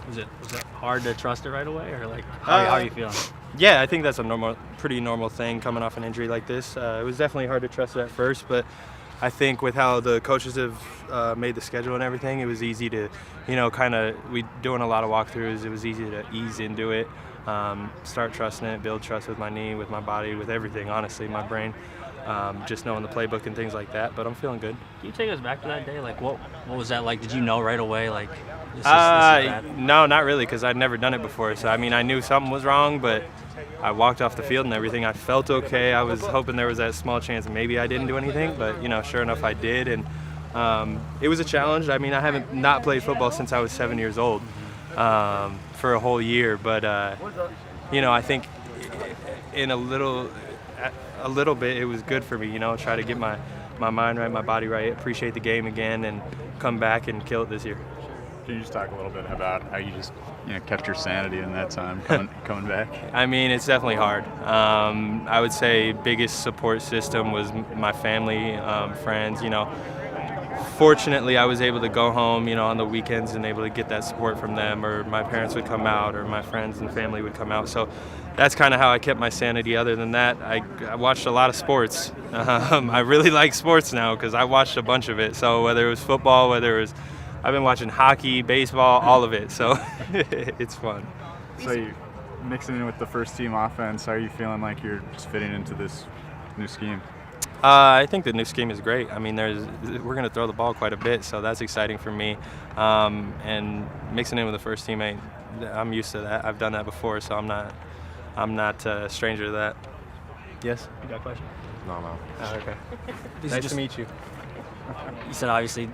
Was it hard to trust it right away, or like how are you feeling? Yeah, I think that's a pretty normal thing coming off an injury like this. It was definitely hard to trust it at first, but I think with how the coaches have made the schedule and everything, it was easy to, we doing a lot of walkthroughs. It was easy to ease into it, start trusting it, build trust with my knee, with my body, with everything. Honestly, my brain, just knowing the playbook and things like that. But I'm feeling good. Can you take us back to that day? Like, what was that like? Did you know right away, like, this is bad? No, not really, because I'd never done it before. So I mean, I knew something was wrong, but I walked off the field and everything. I felt okay. I was hoping there was that small chance maybe I didn't do anything, but sure enough, I did. And it was a challenge. I mean, I haven't not played football since I was 7 years old for a whole year. But I think in a little bit, it was good for me. Try to get my mind right, my body right, appreciate the game again, and come back and kill it this year. Can you just talk a little bit about how you just kept your sanity in that time coming back? I mean, it's definitely hard. I would say biggest support system was my family, friends. Fortunately, I was able to go home, on the weekends and able to get that support from them, or my parents would come out, or my friends and family would come out. So that's kind of how I kept my sanity. Other than that, I watched a lot of sports. I really like sports now because I watched a bunch of it. So whether it was football, I've been watching hockey, baseball, all of it. So it's fun. So you mixing in with the first team offense, how are you feeling like you're just fitting into this new scheme? I think the new scheme is great. I mean, we're going to throw the ball quite a bit, so that's exciting for me. And mixing in with the first team, I'm used to that. I've done that before, so I'm not a stranger to that. Yes? You got a question? No. Oh, okay. Nice to meet you. You said obviously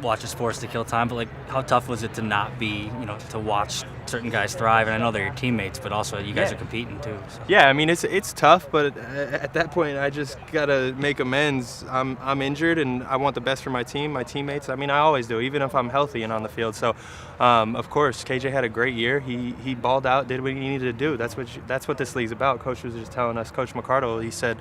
watching sports to kill time, but like, how tough was it to not be, to watch certain guys thrive? And I know they're your teammates, but also you guys are competing too. So. Yeah, I mean it's tough, but at that point I just gotta make amends. I'm injured, and I want the best for my team, my teammates. I mean, I always do, even if I'm healthy and on the field. So, of course, KJ had a great year. He balled out, did what he needed to do. That's what this league's about. Coach was just telling us, Coach McCardle, he said,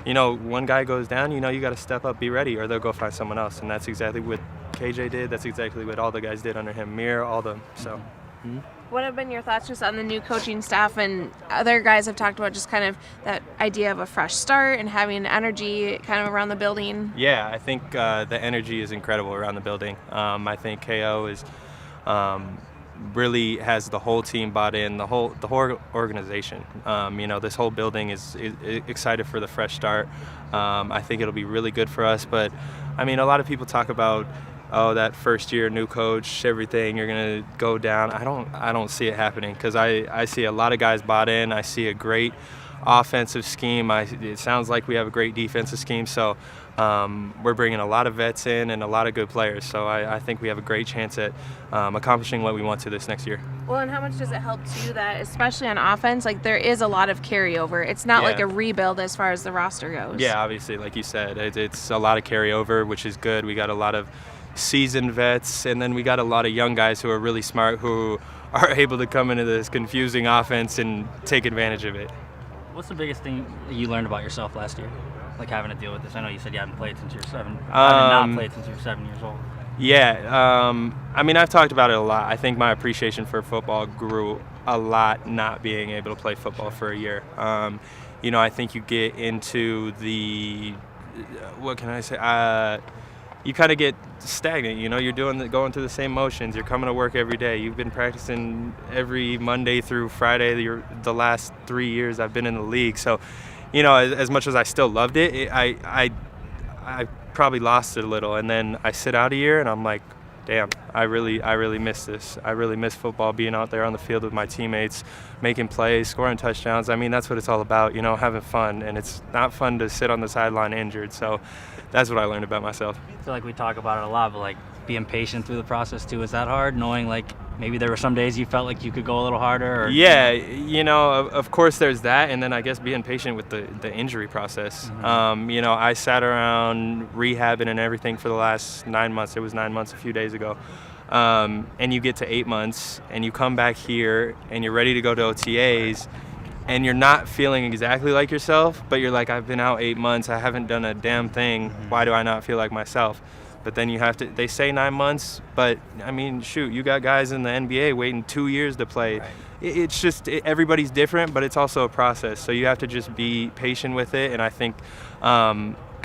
one guy goes down, you got to step up, be ready, or they'll go find someone else. And that's exactly what KJ did. That's exactly what all the guys did under him, Mir, all them. So. Mm-hmm. What have been your thoughts just on the new coaching staff? And other guys have talked about just kind of that idea of a fresh start and having energy kind of around the building. Yeah, I think the energy is incredible around the building. I think KO is really has the whole team bought in, the whole organization. This whole building is excited for the fresh start. I think it'll be really good for us. But I mean, a lot of people talk about, that first year, new coach, everything, you're gonna go down. I don't see it happening, because I see a lot of guys bought in. I see a great offensive scheme. It sounds like we have a great defensive scheme. So we're bringing a lot of vets in and a lot of good players. So I think we have a great chance at accomplishing what we want to this next year. Well, and how much does it help too that, especially on offense, like there is a lot of carryover? It's not like a rebuild as far as the roster goes. Yeah, obviously, like you said, it's a lot of carryover, which is good. We got a lot of seasoned vets, and then we got a lot of young guys who are really smart, who are able to come into this confusing offense and take advantage of it. What's the biggest thing that you learned about yourself last year, like having to deal with this? I know you said you haven't played since you're 7. Not played since you're 7 years old. Yeah, I mean, I've talked about it a lot. I think my appreciation for football grew a lot not being able to play football for a year. I think you get into what can I say? You kind of get stagnant. You're going through the same motions. You're coming to work every day. You've been practicing every Monday through Friday the last 3 years I've been in the league. So, as much as I still loved it, I probably lost it a little. And then I sit out a year, and I'm like, damn, I really miss this. I really miss football, being out there on the field with my teammates, making plays, scoring touchdowns. I mean, that's what it's all about, having fun. And it's not fun to sit on the sideline injured. So that's what I learned about myself. I feel like we talk about it a lot, but like being patient through the process too, is that hard? Knowing like maybe there were some days you felt like you could go a little harder? Or, yeah, of course there's that, and then I guess being patient with the injury process. Mm-hmm. I sat around rehabbing and everything for the last 9 months. It was 9 months a few days ago. And you get to 8 months, and you come back here, and you're ready to go to OTAs, and you're not feeling exactly like yourself, but you're like, I've been out 8 months, I haven't done a damn thing, why do I not feel like myself? But then you have to. They say 9 months, but I mean, shoot, you got guys in the NBA waiting 2 years to play. Right. It's just everybody's different, but it's also a process. So you have to just be patient with it. And I think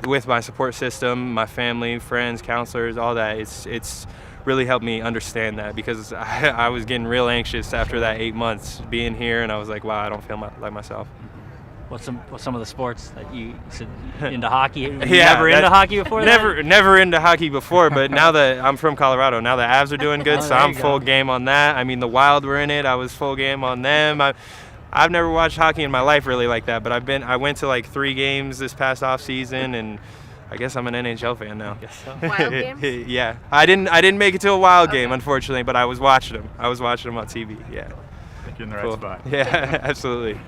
with my support system, my family, friends, counselors, all that, it's really helped me understand that, because I was getting real anxious after that 8 months being here, and I was like, wow, I don't feel like myself. What's some of the sports that you said into hockey? Were you Yeah, never into hockey before that? Never into hockey before, but now that I'm from Colorado, now the Avs are doing good, Oh, so there I'm you full go. game on that. I mean, the Wild were in it. I was full game on them. I've never watched hockey in my life really like that, but I went to like 3 games this past off season, and I guess I'm an NHL fan now. Guess so. Wild games? Yeah, I didn't make it to a Wild game, Okay. unfortunately, but I was watching them. I was watching them on TV. Yeah, I think you're in the right cool. spot. Yeah, absolutely.